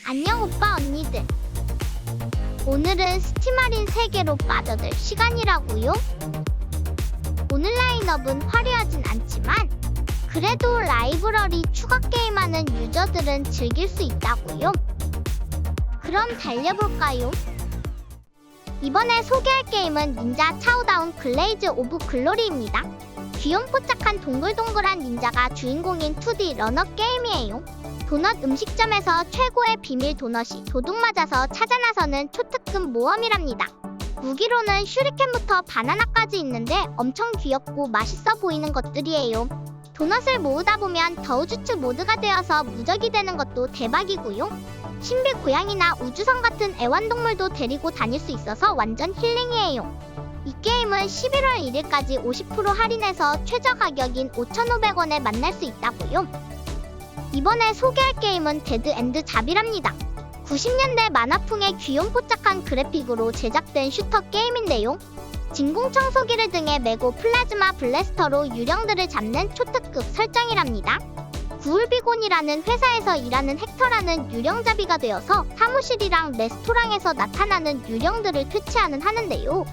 안녕 오빠 언니들. 오늘은 스팀할인 세계로 빠져들 시간이라고요? 오늘 라인업은 화려하진 않지만 그래도 라이브러리 추가 게임하는 유저들은 즐길 수 있다고요? 그럼 달려볼까요? 이번에 소개할 게임은 닌자 차오다운 글레이즈 오브 글로리입니다. 귀염뽀짝한 동글동글한 닌자가 주인공인 2D 런업 게임이에요. 도넛 음식점에서 최고의 비밀 도넛이 도둑 맞아서 찾아 나서는 초특급 모험이랍니다. 무기로는 슈리켄부터 바나나까지 있는데 엄청 귀엽고 맛있어 보이는 것들이에요. 도넛을 모으다 보면 더우주츠 모드가 되어서 무적이 되는 것도 대박이고요. 신비 고양이나 우주선 같은 애완동물도 데리고 다닐 수 있어서 완전 힐링이에요. 이 게임은 11월 1일까지 50% 할인해서 최저 가격인 5,500원에 만날 수 있다고요. 이번에 소개할 게임은 데드 엔드 잡이랍니다. 90년대 만화풍의 귀염뽀짝한 그래픽으로 제작된 슈터 게임인데요. 진공청소기를 등에 메고 플라즈마 블래스터로 유령들을 잡는 초특급 설정이랍니다. 구울비곤이라는 회사에서 일하는 헥터라는 유령잡이가 되어서 사무실이랑 레스토랑에서 나타나는 유령들을 퇴치하는 하는데요.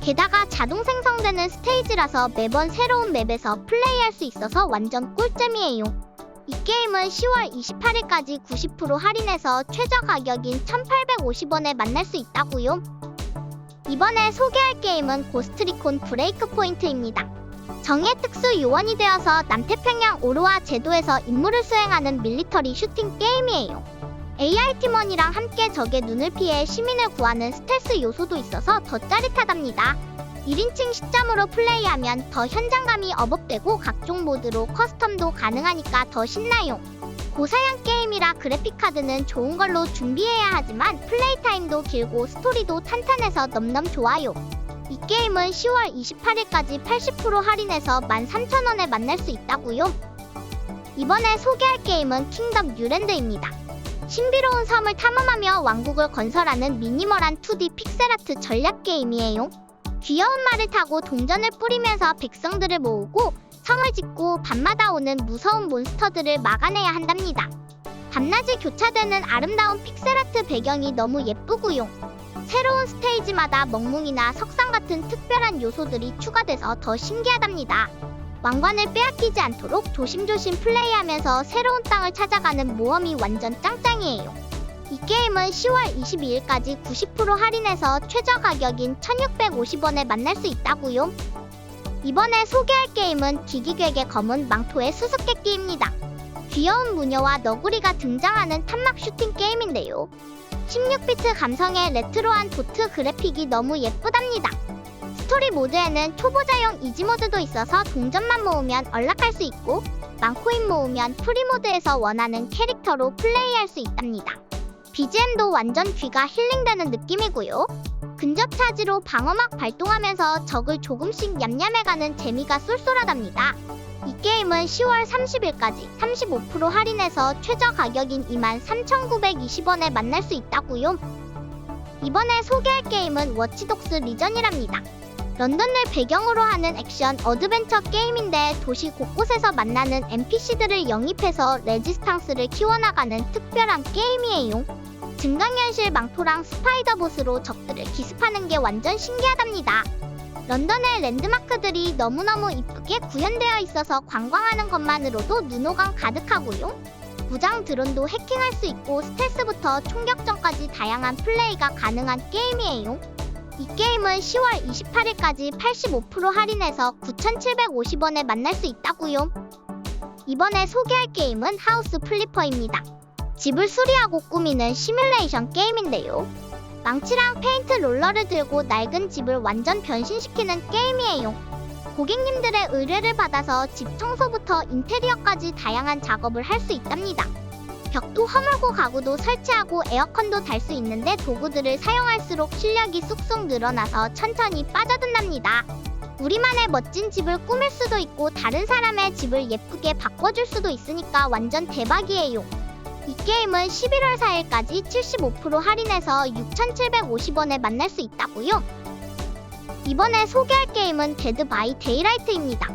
게다가 자동 생성되는 스테이지라서 매번 새로운 맵에서 플레이할 수 있어서 완전 꿀잼이에요. 이 게임은 10월 28일까지 90% 할인해서 최저 가격인 1,850원에 만날 수 있다고요. 이번에 소개할 게임은 고스트리콘 브레이크 포인트입니다. 정예 특수 요원이 되어서 남태평양 오로아 제도에서 임무를 수행하는 밀리터리 슈팅 게임이에요. AR 팀원이랑 함께 적의 눈을 피해 시민을 구하는 스텔스 요소도 있어서 더 짜릿하답니다. 1인칭 시점으로 플레이하면 더 현장감이 업업되고 각종 모드로 커스텀도 가능하니까 더 신나요. 고사양 게임이라 그래픽카드는 좋은 걸로 준비해야 하지만 플레이 타임도 길고 스토리도 탄탄해서 넘넘 좋아요. 이 게임은 10월 28일까지 80% 할인해서 13,000원에 만날 수 있다고요. 이번에 소개할 게임은 킹덤 뉴랜드입니다. 신비로운 섬을 탐험하며 왕국을 건설하는 미니멀한 2D 픽셀아트 전략 게임이에요. 귀여운 말을 타고 동전을 뿌리면서 백성들을 모으고 성을 짓고 밤마다 오는 무서운 몬스터들을 막아내야 한답니다. 밤낮이 교차되는 아름다운 픽셀아트 배경이 너무 예쁘고요. 새로운 스테이지마다 멍뭉이나 석상 같은 특별한 요소들이 추가돼서 더 신기하답니다. 왕관을 빼앗기지 않도록 조심조심 플레이하면서 새로운 땅을 찾아가는 모험이 완전 짱짱이에요. 이 게임은 10월 22일까지 90% 할인해서 최저 가격인 1,650원에 만날 수 있다고요. 이번에 소개할 게임은 기기괴의 검은 망토의 수수께끼입니다. 귀여운 무녀와 너구리가 등장하는 탐막 슈팅 게임인데요. 16비트 감성의 레트로한 도트 그래픽이 너무 예쁘답니다. 스토리 모드에는 초보자용 이지 모드도 있어서 동전만 모으면 언락할 수 있고 망코인 모으면 프리 모드에서 원하는 캐릭터로 플레이할 수 있답니다. BGM도 완전 귀가 힐링되는 느낌이고요. 근접 차지로 방어막 발동하면서 적을 조금씩 얌얌해가는 재미가 쏠쏠하답니다. 이 게임은 10월 30일까지 35% 할인해서 최저 가격인 23,920원에 만날 수 있다고요. 이번에 소개할 게임은 워치독스 리전이랍니다. 런던을 배경으로 하는 액션 어드벤처 게임인데 도시 곳곳에서 만나는 NPC들을 영입해서 레지스탕스를 키워나가는 특별한 게임이에요. 증강현실 망토랑 스파이더봇으로 적들을 기습하는 게 완전 신기하답니다. 런던의 랜드마크들이 너무너무 이쁘게 구현되어 있어서 관광하는 것만으로도 눈호강 가득하고요. 무장 드론도 해킹할 수 있고 스텔스부터 총격전까지 다양한 플레이가 가능한 게임이에요. 이 게임은 10월 28일까지 85% 할인해서 9,750원에 만날 수 있다고요. 이번에 소개할 게임은 하우스 플리퍼입니다. 집을 수리하고 꾸미는 시뮬레이션 게임인데요. 망치랑 페인트 롤러를 들고 낡은 집을 완전 변신시키는 게임이에요. 고객님들의 의뢰를 받아서 집 청소부터 인테리어까지 다양한 작업을 할 수 있답니다. 벽도 허물고 가구도 설치하고 에어컨도 달 수 있는데 도구들을 사용할수록 실력이 쑥쑥 늘어나서 천천히 빠져든답니다. 우리만의 멋진 집을 꾸밀 수도 있고 다른 사람의 집을 예쁘게 바꿔줄 수도 있으니까 완전 대박이에요. 이 게임은 11월 4일까지 75% 할인해서 6,750원에 만날 수 있다고요. 이번에 소개할 게임은 데드 바이 데이라이트입니다.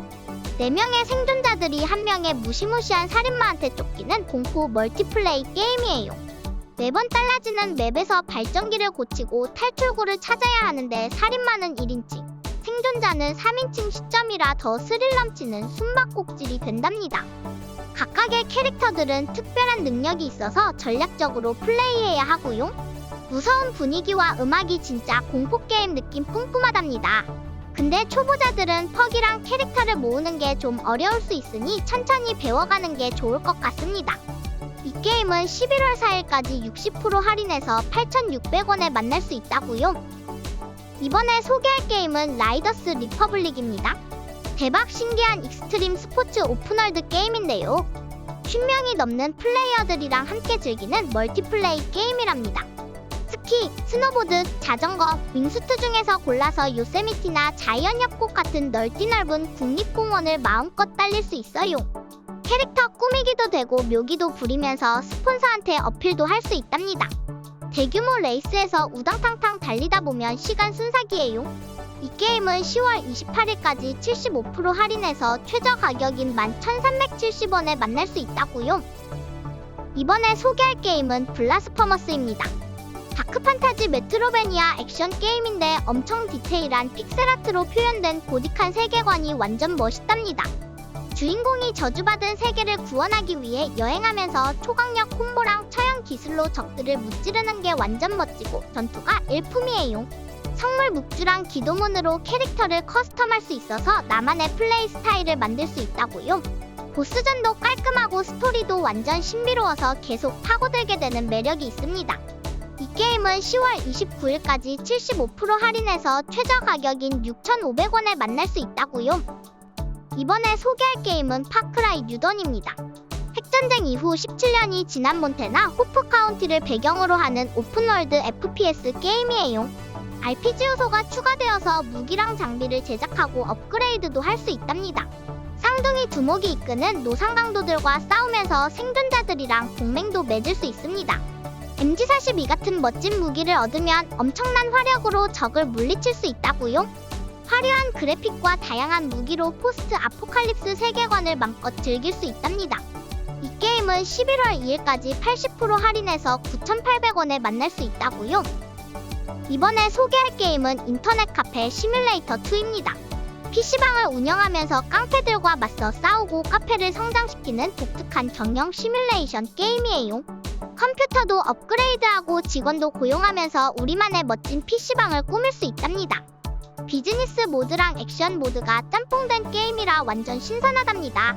4명의 생존자들이 한 명의 무시무시한 살인마한테 쫓기는 공포 멀티플레이 게임이에요. 매번 달라지는 맵에서 발전기를 고치고 탈출구를 찾아야 하는데 살인마는 1인칭, 생존자는 3인칭 시점이라 더 스릴 넘치는 숨바꼭질이 된답니다. 각각의 캐릭터들은 특별한 능력이 있어서 전략적으로 플레이해야 하고요. 무서운 분위기와 음악이 진짜 공포게임 느낌 뿜뿜하답니다. 근데 초보자들은 퍽이랑 캐릭터를 모으는 게 좀 어려울 수 있으니 천천히 배워가는 게 좋을 것 같습니다. 이 게임은 11월 4일까지 60% 할인해서 8,600원에 만날 수 있다고요. 이번에 소개할 게임은 라이더스 리퍼블릭입니다. 대박 신기한 익스트림 스포츠 오픈월드 게임인데요. 10명이 넘는 플레이어들이랑 함께 즐기는 멀티플레이 게임이랍니다. 스키, 스노보드, 자전거, 윙수트 중에서 골라서 요세미티나 자이언 협곡 같은 넓디넓은 국립공원을 마음껏 달릴 수 있어요. 캐릭터 꾸미기도 되고 묘기도 부리면서 스폰서한테 어필도 할 수 있답니다. 대규모 레이스에서 우당탕탕 달리다 보면 시간 순삭이에요. 이 게임은 10월 28일까지 75% 할인해서 최저 가격인 11,370원에 만날 수 있다고요. 이번에 소개할 게임은 블라스퍼머스입니다. 다크판타지 메트로베니아 액션 게임인데 엄청 디테일한 픽셀아트로 표현된 고딕한 세계관이 완전 멋있답니다. 주인공이 저주받은 세계를 구원하기 위해 여행하면서 초강력 콤보랑 처형 기술로 적들을 무찌르는 게 완전 멋지고 전투가 일품이에요. 성물 묵주랑 기도문으로 캐릭터를 커스텀할 수 있어서 나만의 플레이 스타일을 만들 수 있다고요. 보스전도 깔끔하고 스토리도 완전 신비로워서 계속 파고들게 되는 매력이 있습니다. 이 게임은 10월 29일까지 75% 할인해서 최저 가격인 6,500원에 만날 수 있다고요. 이번에 소개할 게임은 파크라이 뉴던입니다. 핵전쟁 이후 17년이 지난 몬테나 호프 카운티를 배경으로 하는 오픈월드 FPS 게임이에요. RPG 요소가 추가되어서 무기랑 장비를 제작하고 업그레이드도 할 수 있답니다. 쌍둥이 두목이 이끄는 노상강도들과 싸우면서 생존자들이랑 동맹도 맺을 수 있습니다. MG42 같은 멋진 무기를 얻으면 엄청난 화력으로 적을 물리칠 수 있다고요. 화려한 그래픽과 다양한 무기로 포스트 아포칼립스 세계관을 맘껏 즐길 수 있답니다. 이 게임은 11월 2일까지 80% 할인해서 9,800원에 만날 수 있다고요. 이번에 소개할 게임은 인터넷 카페 시뮬레이터 2입니다. PC방을 운영하면서 깡패들과 맞서 싸우고 카페를 성장시키는 독특한 경영 시뮬레이션 게임이에요. 컴퓨터도 업그레이드하고 직원도 고용하면서 우리만의 멋진 PC방을 꾸밀 수 있답니다. 비즈니스 모드랑 액션 모드가 짬뽕된 게임이라 완전 신선하답니다.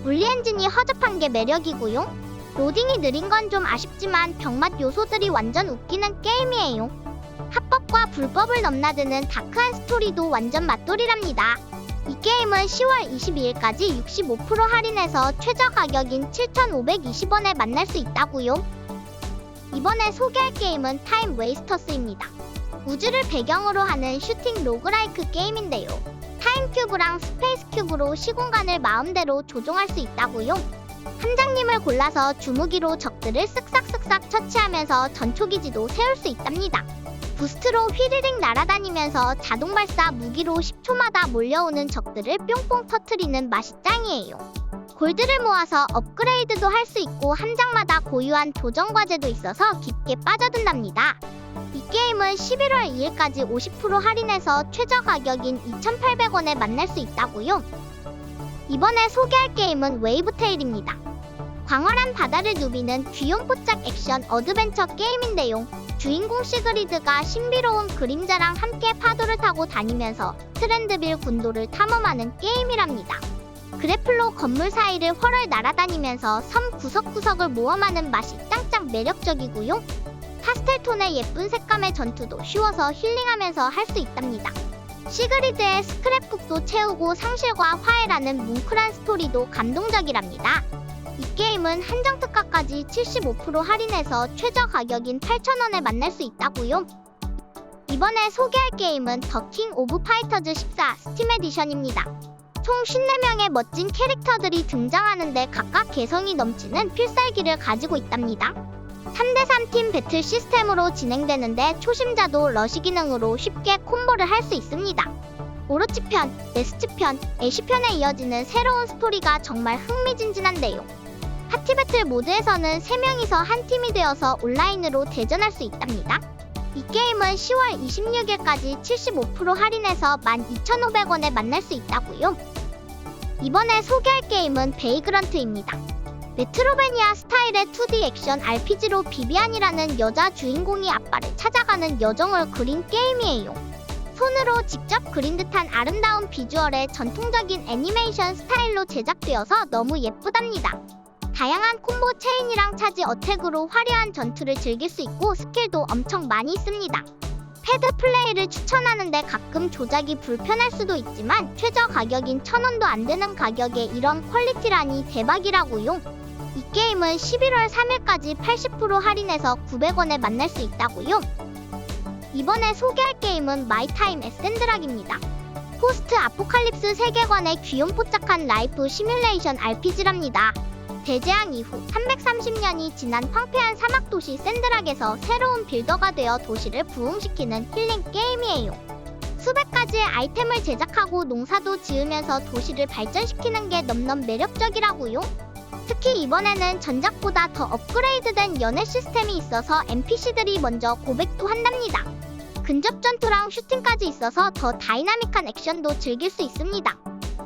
물리 엔진이 허접한 게 매력이고요. 로딩이 느린 건 좀 아쉽지만 병맛 요소들이 완전 웃기는 게임이에요. 합법과 불법을 넘나드는 다크한 스토리도 완전 맛돌이랍니다. 이 게임은 10월 22일까지 65% 할인해서 최저 가격인 7,520원에 만날 수 있다고요. 이번에 소개할 게임은 타임 웨이스터스입니다. 우주를 배경으로 하는 슈팅 로그라이크 게임인데요. 타임큐브랑 스페이스큐브로 시공간을 마음대로 조종할 수 있다고요. 함장님을 골라서 주무기로 적들을 쓱싹쓱싹 처치하면서 전초기지도 세울 수 있답니다. 부스트로 휘리릭 날아다니면서 자동 발사 무기로 10초마다 몰려오는 적들을 뿅뿅 터트리는 맛이 짱이에요. 골드를 모아서 업그레이드도 할 수 있고 함장마다 고유한 도전 과제도 있어서 깊게 빠져든답니다. 이 게임은 11월 2일까지 50% 할인해서 최저 가격인 2,800원에 만날 수 있다고요. 이번에 소개할 게임은 웨이브테일입니다. 광활한 바다를 누비는 귀염뽀짝 액션 어드벤처 게임인데요. 주인공 시그리드가 신비로운 그림자랑 함께 파도를 타고 다니면서 트렌드빌 군도를 탐험하는 게임이랍니다. 그래플로 건물 사이를 훨훨 날아다니면서 섬 구석구석을 모험하는 맛이 짱짱 매력적이고요. 파스텔톤의 예쁜 색감의 전투도 쉬워서 힐링하면서 할 수 있답니다. 시그리드의 스크랩북도 채우고 상실과 화해라는 뭉클한 스토리도 감동적이랍니다. 이 게임은 한정 특가까지 75% 할인해서 최저 가격인 8,000원에 만날 수 있다고요. 이번에 소개할 게임은 더 킹 오브 파이터즈 14 스팀 에디션입니다. 총 54명의 멋진 캐릭터들이 등장하는데 각각 개성이 넘치는 필살기를 가지고 있답니다. 3대3 팀 배틀 시스템으로 진행되는데 초심자도 러시 기능으로 쉽게 콤보를 할 수 있습니다. 오로치 편, 네스트 편, 애쉬 편에 이어지는 새로운 스토리가 정말 흥미진진한데요. 파티배틀 모드에서는 3명이서 한 팀이 되어서 온라인으로 대전할 수 있답니다. 이 게임은 10월 26일까지 75% 할인해서 12,500원에 만날 수 있다고요. 이번에 소개할 게임은 베이그런트입니다. 메트로베니아 스타일의 2D 액션 RPG로 비비안이라는 여자 주인공이 아빠를 찾아가는 여정을 그린 게임이에요. 손으로 직접 그린 듯한 아름다운 비주얼의 전통적인 애니메이션 스타일로 제작되어서 너무 예쁘답니다. 다양한 콤보 체인이랑 차지 어택으로 화려한 전투를 즐길 수 있고 스킬도 엄청 많이 있습니다. 패드 플레이를 추천하는데 가끔 조작이 불편할 수도 있지만 최저 가격인 1,000원도 안 되는 가격에 이런 퀄리티라니 대박이라고요. 이 게임은 11월 3일까지 80% 할인해서 900원에 만날 수 있다고요. 이번에 소개할 게임은 마이타임 에센드락입니다. 포스트 아포칼립스 세계관의 귀염뽀짝한 라이프 시뮬레이션 RPG랍니다. 대재앙 이후 330년이 지난 황폐한 사막 도시 샌드락에서 새로운 빌더가 되어 도시를 부흥시키는 힐링 게임이에요. 수백 가지의 아이템을 제작하고 농사도 지으면서 도시를 발전시키는 게 넘넘 매력적이라고요. 특히 이번에는 전작보다 더 업그레이드된 연애 시스템이 있어서 NPC들이 먼저 고백도 한답니다. 근접 전투랑 슈팅까지 있어서 더 다이나믹한 액션도 즐길 수 있습니다.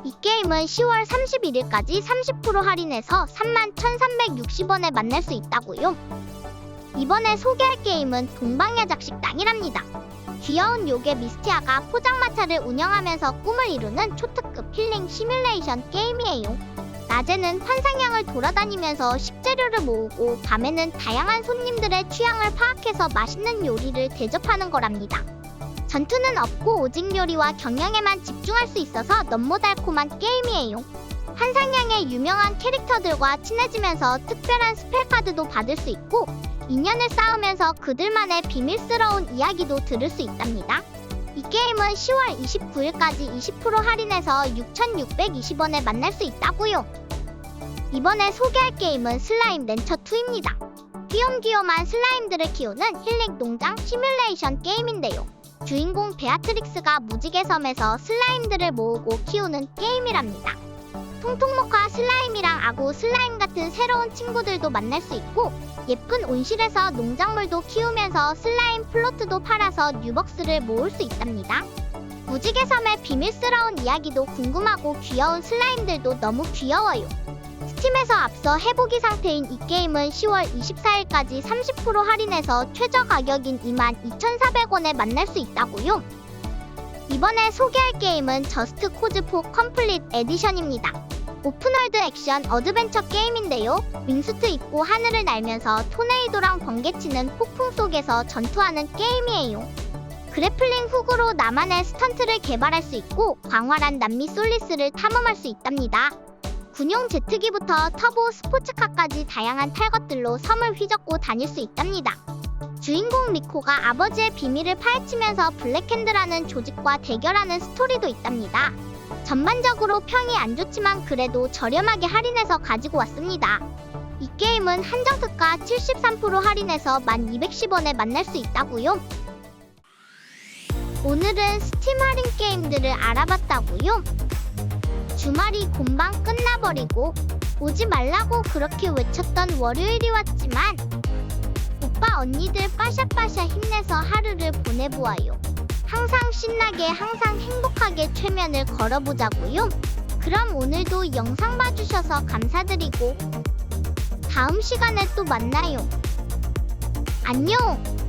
이 게임은 10월 31일까지 30% 할인해서 31,360원에 만날 수 있다고요. 이번에 소개할 게임은 동방야작식당이랍니다. 귀여운 요괴 미스티아가 포장마차를 운영하면서 꿈을 이루는 초특급 힐링 시뮬레이션 게임이에요. 낮에는 환상향을 돌아다니면서 식재료를 모으고 밤에는 다양한 손님들의 취향을 파악해서 맛있는 요리를 대접하는 거랍니다. 전투는 없고 오직 요리와 경영에만 집중할 수 있어서 너무 달콤한 게임이에요. 환상향의 유명한 캐릭터들과 친해지면서 특별한 스펠카드도 받을 수 있고 인연을 쌓으면서 그들만의 비밀스러운 이야기도 들을 수 있답니다. 이 게임은 10월 29일까지 20% 할인해서 6,620원에 만날 수 있다고요. 이번에 소개할 게임은 슬라임 렌처2입니다. 귀염귀염한 슬라임들을 키우는 힐링 농장 시뮬레이션 게임인데요. 주인공 베아트릭스가 무지개 섬에서 슬라임들을 모으고 키우는 게임이랍니다. 통통모카 슬라임이랑 아구 슬라임 같은 새로운 친구들도 만날 수 있고 예쁜 온실에서 농작물도 키우면서 슬라임 플로트도 팔아서 뉴벅스를 모을 수 있답니다. 무지개 섬의 비밀스러운 이야기도 궁금하고 귀여운 슬라임들도 너무 귀여워요. 스팀에서 앞서 해보기 상태인 이 게임은 10월 24일까지 30% 할인해서 최저 가격인 22,400원에 만날 수 있다고요. 이번에 소개할 게임은 저스트 코즈 4 컴플릿 에디션입니다. 오픈월드 액션 어드벤처 게임인데요. 윙수트 입고 하늘을 날면서 토네이도랑 번개치는 폭풍 속에서 전투하는 게임이에요. 그래플링 훅으로 나만의 스턴트를 개발할 수 있고 광활한 남미 솔리스를 탐험할 수 있답니다. 군용 제트기부터 터보 스포츠카까지 다양한 탈 것들로 섬을 휘젓고 다닐 수 있답니다. 주인공 리코가 아버지의 비밀을 파헤치면서 블랙핸드라는 조직과 대결하는 스토리도 있답니다. 전반적으로 평이 안 좋지만 그래도 저렴하게 할인해서 가지고 왔습니다. 이 게임은 한정특가 73% 할인해서 1210원에 만날 수 있다고요. 오늘은 스팀 할인 게임들을 알아봤다고요. 주말이 금방 끝나버리고 오지 말라고 그렇게 외쳤던 월요일이 왔지만 오빠 언니들 빠샤빠샤 힘내서 하루를 보내보아요. 항상 신나게 항상 행복하게 최면을 걸어보자고요. 그럼 오늘도 영상 봐주셔서 감사드리고 다음 시간에 또 만나요. 안녕!